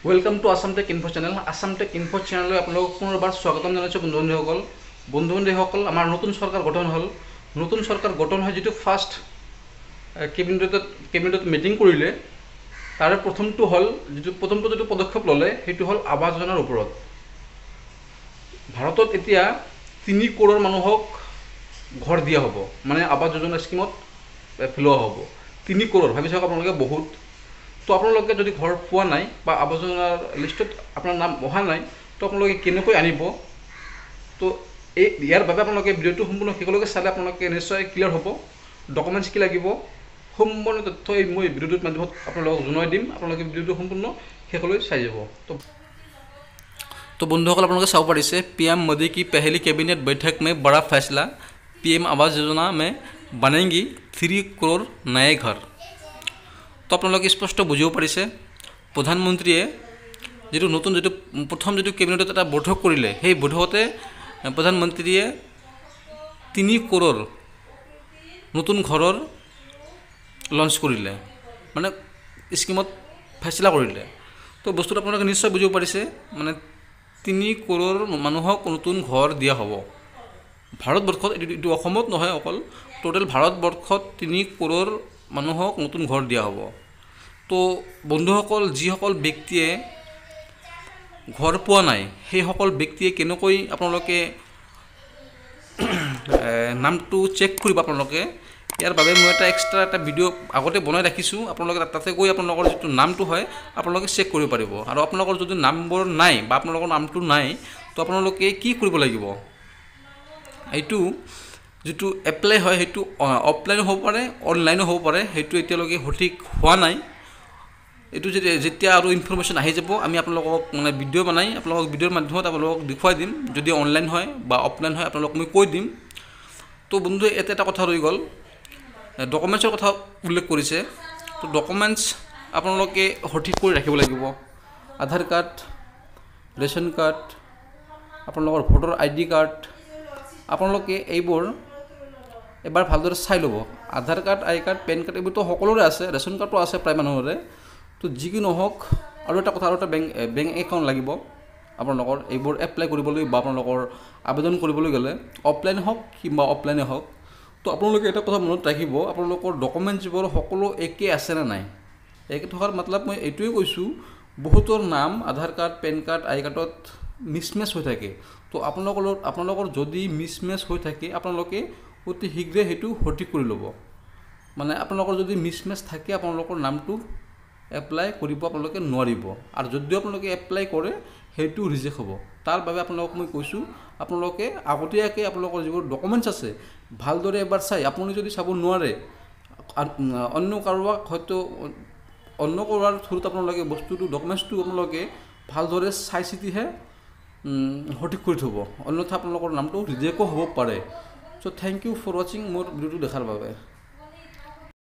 Welcome to Assam tech info channel. Assam tech info চেনেলে আপোনালোকক পুনৰবাৰ স্বাগতম জনাইছোঁ বন্ধু বান্ধৱীসকল। আমাৰ নতুন চৰকাৰ গঠন হ'ল। নতুন চৰকাৰ গঠন হৈ যিটো ফাৰ্ষ্ট কেবিনেটত মিটিং কৰিলে, তাৰে প্ৰথমটো যিটো পদক্ষেপ ল'লে সেইটো হ'ল আৱাস যোজনাৰ ওপৰত। ভাৰতত এতিয়া 3 কৰোৰ মানুহক ঘৰ দিয়া হ'ব, মানে আৱাস যোজনা স্কিমত পেলোৱা হ'ব। 3 কৰোৰ, ভাবি চাওক আপোনালোকে বহুত। তো আপোনালোকে যদি ঘৰ পোৱা নাই বা আৱাস যোজনাৰ লিষ্টত আপোনাৰ নাম অহা নাই, তো আপোনালোকে কেনেকৈ আনিব? তো ইয়াৰ বাবে আপোনালোকে ভিডিঅ'টো সম্পূৰ্ণ শেষলৈকে চালে আপোনালোকে নিশ্চয় ক্লিয়াৰ হ'ব। ডকুমেণ্টছ কি লাগিব, সম্পূৰ্ণ তথ্য মই ভিডিঅ'টোৰ মাধ্যমত আপোনালোকক জনাই দিম। আপোনালোকে ভিডিঅ'টো সম্পূৰ্ণ শেষলৈ চাই যাব। तो बंधुসকল আপোনালোকে চাব পাৰিছে, PM मोदी की पहली कैबिनेट बैठक में बड़ा फैसला, PM आवास योजना में बनेंगी 3 करोड़ नए घर। तो আপোনালোকে স্পষ্ট বুজিব পাৰিছে, প্ৰধানমন্ত্ৰীয়ে প্ৰথম কেবিনেটত এটা বৈঠক কৰিলে, সেই বৈঠকতে প্ৰধানমন্ত্ৰীয়ে 3 কৰোৰ নতুন ঘৰৰ লঞ্চ কৰিলে, মানে স্কিমত ফেচলা কৰিলে। তো বস্তুটো আপোনালোকে নিশ্চয় বুজিব পাৰিছে, মানে 3 কৰোৰ মানুহক নতুন ঘৰ দিয়া হ'ব ভাৰতবৰ্ষত। এইটো অসমত নহয়, অকল টোটেল ভাৰতবৰ্ষত 3 কৰোৰ মানুহক নতুন ঘৰ দিয়া হ'ব। তো বন্ধুসকল, যিসকল ব্যক্তিয়ে ঘৰ পোৱা নাই, সেইসকল ব্যক্তিয়ে কেনেকৈ আপোনালোকে নামটো চেক কৰিব আপোনালোকে, ইয়াৰ বাবে মই এক্সট্ৰা এটা ভিডিঅ' আগতে বনাই ৰাখিছোঁ। আপোনালোকে তাতে গৈ আপোনালোকৰ যিটো নামটো হয় আপোনালোকে চেক কৰিব পাৰিব। আৰু আপোনালোকৰ যদি নাম্বৰ নাই বা আপোনালোকৰ নামটো নাই, তো আপোনালোকে কি কৰিব লাগিব, এইটো যিটো এপ্লাই হয় সেইটো অফলাইনো হ'ব পাৰে, অনলাইনো হ'ব পাৰে। সেইটো এতিয়ালৈকে সঠিক হোৱা নাই। এইটো যেতিয়া আৰু ইনফৰমেশ্যন আহি যাব, আমি আপোনালোকক মানে ভিডিঅ' বনাই আপোনালোকক ভিডিঅ'ৰ মাধ্যমত আপোনালোকক দেখুৱাই দিম। যদি অনলাইন হয় বা অফলাইন হয় আপোনালোকক মই কৈ দিম। তো বন্ধু, এটা কথা ৰৈ গ'ল, ডকুমেণ্টছৰ কথা উল্লেখ কৰিছে। তো ডকুমেণ্টছ আপোনালোকে সঠিক কৰি ৰাখিব লাগিব। আধাৰ কাৰ্ড, ৰেচন কাৰ্ড, আপোনালোকৰ ভোটাৰ ID কাৰ্ড, আপোনালোকে এইবোৰ এবাৰ ভালদৰে চাই ল'ব। আধাৰ কাৰ্ড, কাৰ্ড, পেন কাৰ্ড এইবোৰতো সকলোৰে আছে, ৰেচন কাৰ্ডো আছে প্ৰায় মানুহৰে। তো যি কি নহওক, আৰু এটা বেংক একাউণ্ট লাগিব আপোনালোকৰ এইবোৰ এপ্লাই কৰিবলৈ বা আপোনালোকৰ আবেদন কৰিবলৈ গ'লে, অফলাইন হওক কিংবা অফলাইনে হওক। তো আপোনালোকে এটা কথা মনত ৰাখিব, আপোনালোকৰ ডকুমেণ্টছবোৰ সকলো একে আছেনে নাই। একে থকাৰ মতলব মই এইটোৱে কৈছোঁ, বহুতৰ নাম আধাৰ কাৰ্ড, পেন কাৰ্ড, কাৰ্ডত মিছমেচ হৈ থাকে। তো আপোনালোকৰ যদি মিছমেচ হৈ থাকে, আপোনালোকে অতি শীঘ্ৰে সেইটো সঠিক কৰি ল'ব। মানে আপোনালোকৰ যদি মিছমেচ থাকে, আপোনালোকৰ নামটো এপ্লাই কৰিব আপোনালোকে নোৱাৰিব। আৰু যদিও আপোনালোকে এপ্লাই কৰে, সেইটো ৰিজেক্ট হ'ব। তাৰ বাবে আপোনালোকক মই কৈছোঁ, আপোনালোকে আগতীয়াকৈ আপোনালোকৰ যিবোৰ ডকুমেণ্টছ আছে ভালদৰে এবাৰ চাই, আপুনি যদি চাব নোৱাৰে, অন্য কাৰোবাৰ থ্ৰুত আপোনালোকে বস্তুটো ডকুমেণ্টছটো আপোনালোকে ভালদৰে চাই চিতিহে সঠিক কৰি থ'ব, অন্যথা আপোনালোকৰ নামটো ৰিজেক্টো হ'ব পাৰে। চ' থেংক ইউ ফৰ ৱাচিং মোৰ ভিডিঅ'টো দেখাৰ বাবে।